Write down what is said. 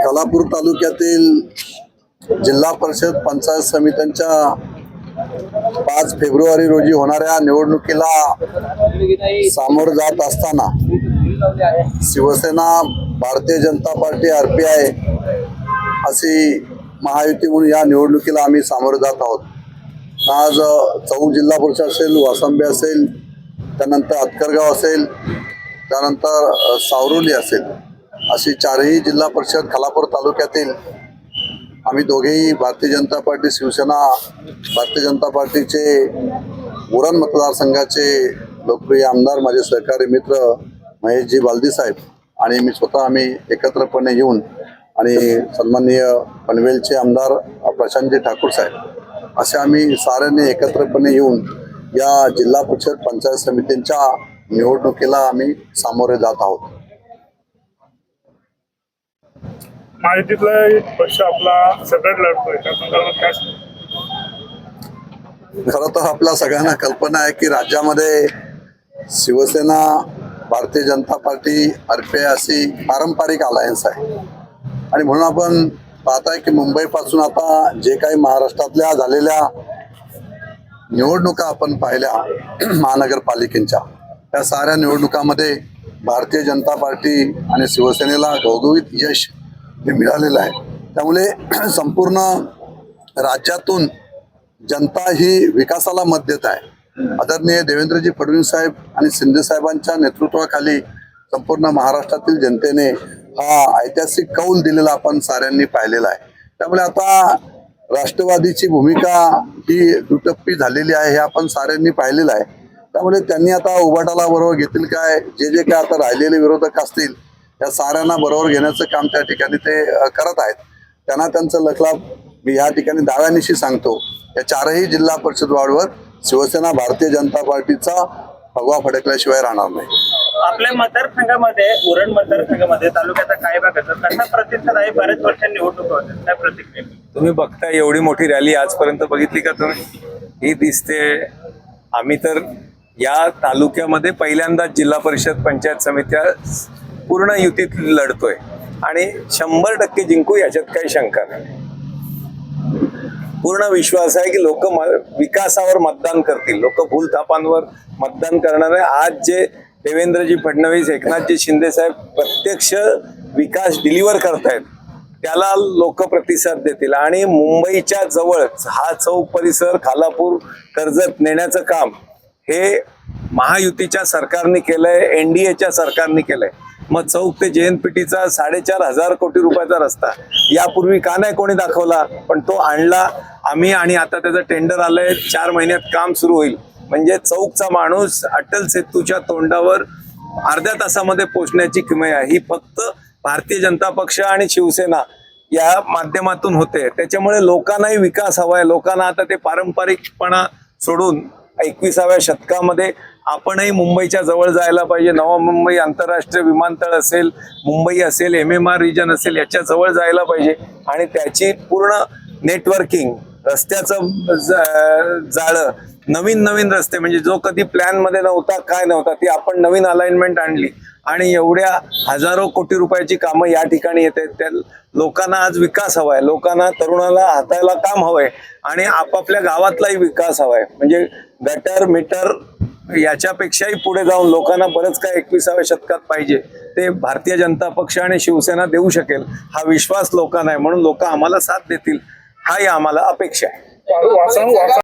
खालापूर तालुक्यातील जिल्हा परिषद पंचायत समित्यांच्या 5 फेब्रुवारी रोजी होणाऱ्या निवडणुकीला सामोरं जात असताना शिवसेना, भारतीय जनता पार्टी, RPI अशी महायुती म्हणून या निवडणुकीला आम्ही सामोरं जात आहोत। आज चौक जिल्हा परिषद असेल, वासंबे असेल, त्यानंतर अतकरगाव असेल, त्यानंतर सावरोली असेल, अशी 4ही जिल्हा परिषद खालापूर तालुक्यातील आम्ही दोघेही भारतीय जनता पार्टी, शिवसेना, भारतीय जनता पार्टीचे उरण मतदारसंघाचे लोकप्रिय आमदार, माझे सहकारी मित्र महेशजी बालदी साहेब आणि मी स्वतः आम्ही एकत्रपणे येऊन आणि सन्माननीय पनवेलचे आमदार प्रशांतजी ठाकूर साहेब असे आम्ही साऱ्यांनी एकत्रपणे येऊन या जिल्हा परिषद पंचायत समितींच्या निवडणुकीला आम्ही सामोरे जात आहोत। महायुतीतला एक पक्ष आपला सेपरेट लढतोय, त्या संदर्भात काय? खरं तर आपल्या सगळ्यांना कल्पना आहे की राज्यामध्ये शिवसेना, भारतीय जनता पार्टी, RPI अशी पारंपरिक अलायन्स आहे आणि म्हणून आपण पाहताय की मुंबईपासून आता जे काही महाराष्ट्रातल्या झालेल्या निवडणुका आपण पाहिल्या महानगरपालिकेच्या, त्या साऱ्या निवडणुकांमध्ये भारतीय जनता पार्टी आणि शिवसेनेला घवघवीत यश हे मिळालेलं आहे। त्यामुळे संपूर्ण राज्यातून जनता ही विकासाला मत देत आहे। आदरणीय देवेंद्रजी फडणवीस साहेब आणि शिंदे साहेबांच्या नेतृत्वाखाली संपूर्ण महाराष्ट्रातील जनतेने हा ऐतिहासिक कौल दिलेला आपण साऱ्यांनी पाहिलेला आहे। त्यामुळे आता राष्ट्रवादीची भूमिका ही दुटप्पी झालेली आहे हे आपण साऱ्यांनी पाहिलेलं आहे। त्यामुळे त्यांनी आता उभाटाला बरोबर घेतील काय, जे काय आता राहिलेले विरोधक असतील त्या साऱ्यांना बरोबर घेण्याचं काम त्या ठिकाणी ते करत आहेत। त्यांना त्यांचं लखलाभ मी या ठिकाणी दाव्यानिशी सांगतो, या 4ही जिल्हा परिषद वार्डवर शिवसेना, भारतीय जनता पार्टीचा भगवा फडकल्याशिवाय राहणार नाही। आपल्या मतदारसंघामध्ये, उरण मतदारसंघामध्ये तालुक्याचा काय भाग आहे, कसा प्रतिसाद आहे? बऱ्याच वर्षांनी निवडणूक होते, काय प्रतिक्रिया? तुम्ही बघताय एवढी मोठी रॅली आजपर्यंत बघितली का तुम्ही? ही दिसते। आम्ही तर या तालुक्यामध्ये पहिल्यांदाच जिल्हा परिषद पंचायत समित्या पूर्ण युतीत लढतोय आणि 100% जिंकू, याच्यात काही शंका नाही। पूर्ण विश्वास आहे की लोक विकासावर मतदान करतील, लोक भूलथापांवर मतदान करणार आहे। आज जे देवेंद्रजी फडणवीस, एकनाथजी शिंदे साहेब प्रत्यक्ष विकास डिलिव्हर करतायत त्याला लोक प्रतिसाद देतील आणि मुंबईच्या जवळ हा चौक परिसर, खालापूर, कर्जत नेण्याचं काम हे महायुतीच्या सरकारने केलंय, NDAच्या सरकारने केलंय। मग चौक ते JNPTचा 4,500 कोटी रुपयाचा रस्ता यापूर्वी का नाही कोणी दाखवला, पण तो आणला आम्ही आणि आता त्याचं टेंडर आलंय, 4 महिन्यात काम सुरू होईल। म्हणजे चौकचा माणूस अटल सेतूच्या तोंडावर अर्ध्या तासामध्ये पोहोचण्याची किमया ही फक्त भारतीय जनता पक्ष आणि शिवसेना या माध्यमातून होते। त्याच्यामुळे लोकांनाही विकास हवाय, लोकांना आता ते पारंपरिकपणा सोडून 21व्या शतकामध्ये आपणही मुंबईच्या जवळ जायला पाहिजे। नवा मुंबई आंतरराष्ट्रीय विमानतळ असेल, मुंबई असेल, MMR रिजन असेल, याच्या जवळ जायला पाहिजे आणि त्याची पूर्ण नेटवर्किंग, रस्त्याचं जाळं, नवीन रस्ते म्हणजे जो कधी प्लॅन मध्ये नव्हता, काय नव्हता, ती आपण नवीन अलाइनमेंट आणली आणि एवढ्या हजारो कोटी रुपयाची कामं या ठिकाणी येत आहेत। त्या लोकांना आज विकास हवाय, लोकांना, तरुणाला हाताला काम हवंय आणि आपापल्या गावातलाही विकास हवाय। म्हणजे गटर मीटर याच्यापेक्षाही पुढे जाऊन लोकांना बरंच काय 21व्या शतकात पाहिजे ते भारतीय जनता पक्ष आणि शिवसेना देऊ शकेल, हा विश्वास लोकांना आहे। म्हणून लोक आम्हाला साथ देतील, हाही आम्हाला अपेक्षा आहे।